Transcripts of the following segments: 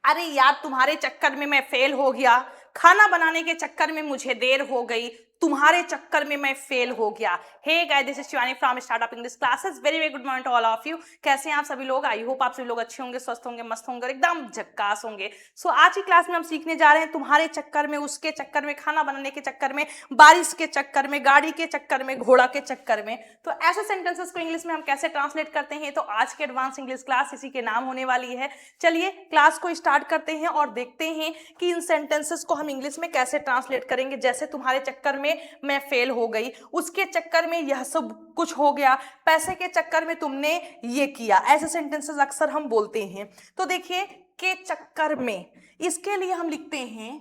अरे यार तुम्हारे चक्कर में मैं फेल हो गया, खाना बनाने के चक्कर में मुझे देर हो गई, तुम्हारे चक्कर में मैं फेल हो गया। Hey guys, this is Shivani from startup English classes. Very very good morning to all of you. कैसे हैं आप सभी लोग? आई होप आप सभी लोग अच्छे होंगे, स्वस्थ होंगे, मस्त होंगे और एकदम झक्कास होंगे। सो आज की क्लास में हम सीखने जा रहे हैं तुम्हारे चक्कर में, उसके चक्कर में, खाना बनाने के चक्कर में, बारिश के चक्कर में, गाड़ी के चक्कर में, घोड़ा के चक्कर में। तो ऐसे सेंटेंसेस को इंग्लिश में हम कैसे ट्रांसलेट करते हैं, तो आज की एडवांस इंग्लिश क्लास इसी के नाम होने वाली है। चलिए क्लास को स्टार्ट करते हैं और देखते हैं कि इन सेंटेंसेस को हम इंग्लिश में कैसे ट्रांसलेट करेंगे। जैसे तुम्हारे चक्कर में मैं फेल हो गई, उसके चक्कर में यह सब कुछ हो गया, पैसे के चक्कर में तुमने ये किया। ऐसे सेंटेंसेस अक्सर हम बोलते हैं। तो देखिए, के चक्कर में, इसके लिए हम लिखते हैं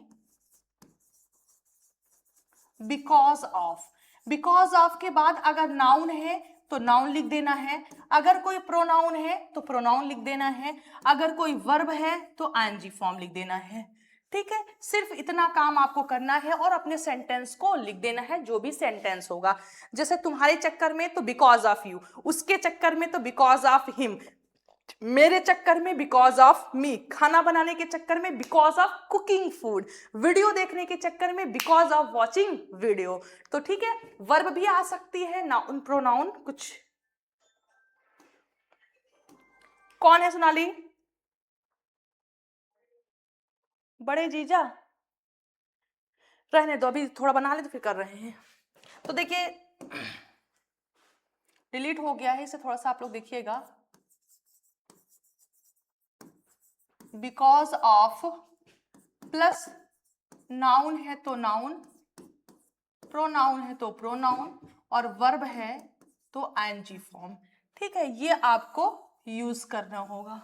बिकॉज ऑफ। बिकॉज ऑफ के बाद अगर नाउन है तो नाउन लिख देना है, अगर कोई प्रोनाउन है तो प्रोनाउन लिख देना है, अगर कोई वर्ब है तो आईएनजी फॉर्म लिख देना है। ठीक है, सिर्फ इतना काम आपको करना है और अपने सेंटेंस को लिख देना है, जो भी सेंटेंस होगा। जैसे तुम्हारे चक्कर में तो बिकॉज ऑफ यू, उसके चक्कर में तो बिकॉज ऑफ हिम, मेरे चक्कर में बिकॉज ऑफ मी, खाना बनाने के चक्कर में because of cooking food, video देखने के चक्कर में बिकॉज ऑफ वॉचिंग वीडियो। तो ठीक है, वर्ब भी आ सकती है, नाउन प्रोनाउन कुछ। कौन है सोनाली? बड़े जीजा? रहने दो, अभी थोड़ा बना ले तो फिर कर रहे हैं। तो देखिए, डिलीट हो गया है, इसे थोड़ा सा आप लोग देखिएगा। बिकॉज ऑफ प्लस नाउन है तो नाउन, प्रोनाउन है तो प्रोनाउन, और वर्ब है तो आईएनजी फॉर्म। ठीक है, ये आपको यूज करना होगा।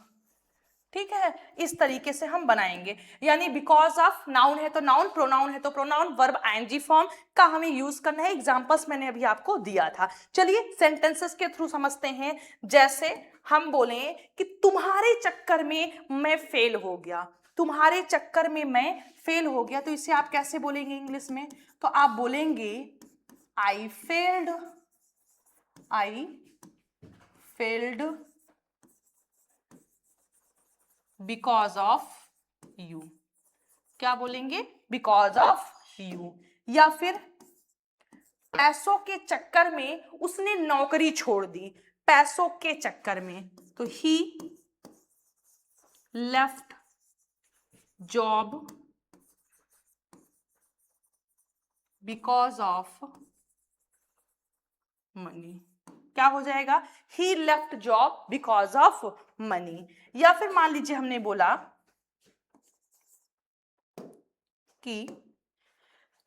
ठीक है, इस तरीके से हम बनाएंगे। यानी बिकॉज ऑफ नाउन है तो नाउन, प्रोनाउन है तो प्रोनाउन, वर्ब आईएनजी फॉर्म का हमें यूज करना है। एग्जांपल्स मैंने अभी आपको दिया था। चलिए सेंटेंसेस के थ्रू समझते हैं। जैसे हम बोले कि तुम्हारे चक्कर में मैं फेल हो गया, तुम्हारे चक्कर में मैं फेल हो गया, तो इसे आप कैसे बोलेंगे इंग्लिश में? तो आप बोलेंगे I failed, I failed because of you. क्या बोलेंगे? Because of you. या फिर पैसों के चक्कर में उसने नौकरी छोड़ दी, पैसों के चक्कर में, तो he left job because of money. क्या हो जाएगा? He left job because of money. या फिर मान लीजिए हमने बोला कि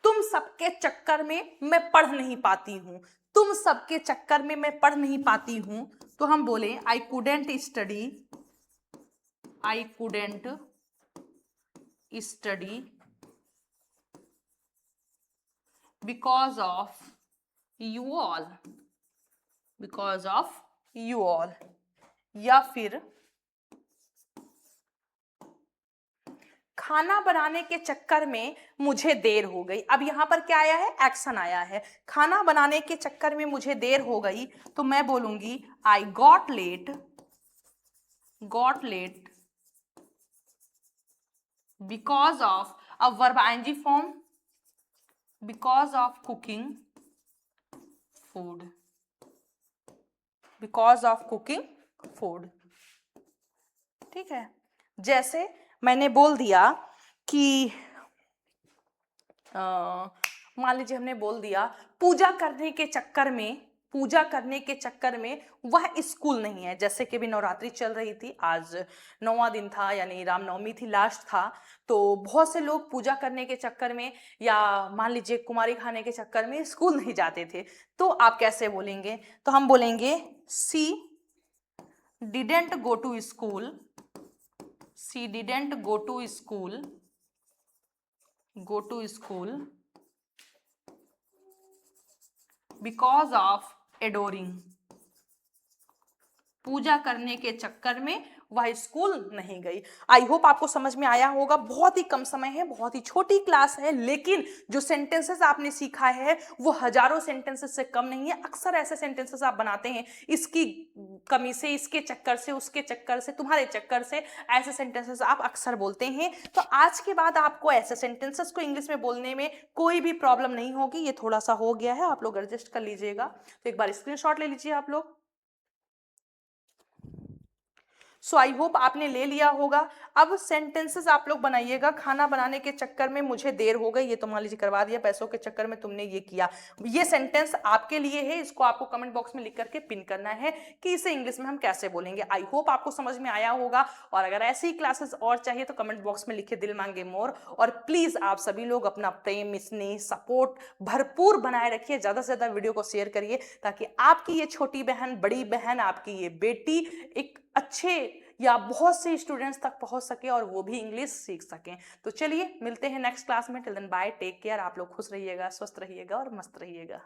तुम सबके चक्कर में मैं पढ़ नहीं पाती हूं, तुम सबके चक्कर में मैं पढ़ नहीं पाती हूं, तो हम बोले I couldn't study, I couldn't study because of you all, because of you all. या फिर खाना बनाने के चक्कर में मुझे देर हो गई। अब यहां पर क्या आया है? एक्शन आया है। खाना बनाने के चक्कर में मुझे देर हो गई, तो मैं बोलूंगी I got late, got late because of, अब verb ING form, because of cooking food, because of cooking food. ठीक है, जैसे मैंने बोल दिया कि मान लीजिए हमने बोल दिया पूजा करने के चक्कर में, पूजा करने के चक्कर में वह स्कूल नहीं है। जैसे कि भी नवरात्रि चल रही थी, आज 9वां दिन था, यानी रामनवमी थी, लास्ट था। तो बहुत से लोग पूजा करने के चक्कर में या मान लीजिए कुमारी खाने के चक्कर में स्कूल नहीं जाते थे। तो आप कैसे बोलेंगे? तो हम बोलेंगे she didn't go to school, she didn't go to school, go to school because of adoring, पूजा करने के चक्कर में वह स्कूल नहीं गई। आई होप आपको समझ में आया होगा। बहुत ही कम समय है, बहुत ही छोटी क्लास है, लेकिन जो सेंटेंसेस आपने सीखा है वो हजारों सेंटेंसेस से कम नहीं है। अक्सर ऐसे सेंटेंसेस आप बनाते हैं, इसकी कमी से, इसके चक्कर से, उसके चक्कर से, तुम्हारे चक्कर से, ऐसे सेंटेंसेस आप अक्सर बोलते हैं। तो आज के बाद आपको ऐसे सेंटेंसेस को इंग्लिश में बोलने में कोई भी प्रॉब्लम नहीं होगी। ये थोड़ा सा हो गया है, आप लोग एडजस्ट कर लीजिएगा। तो एक बार स्क्रीनशॉट ले लीजिए आप लोग। सो आई होप आपने ले लिया होगा। अब सेंटेंसेस आप लोग बनाइएगा। खाना बनाने के चक्कर में मुझे देर हो गई, ये तो मान लीजिए करवा दिया, पैसों के चक्कर में तुमने ये किया। ये सेंटेंस आपके लिए है, इसको आपको कमेंट बॉक्स में लिख करके पिन करना है कि इसे इंग्लिश में हम कैसे बोलेंगे। आई होप आपको समझ में आया होगा। और अगर ऐसी क्लासेस और चाहिए तो कमेंट बॉक्स में लिखे दिल मांगे मोर। और प्लीज आप सभी लोग अपना प्रेम, स्नेह, सपोर्ट भरपूर बनाए रखिए। ज्यादा से ज्यादा वीडियो को शेयर करिए ताकि आपकी ये छोटी बहन, बड़ी बहन, आपकी ये बेटी एक अच्छे या बहुत से स्टूडेंट्स तक पहुंच सके और वो भी इंग्लिश सीख सकें। तो चलिए मिलते हैं नेक्स्ट क्लास में। Till then bye, take care. आप लोग खुश रहिएगा, स्वस्थ रहिएगा और मस्त रहिएगा।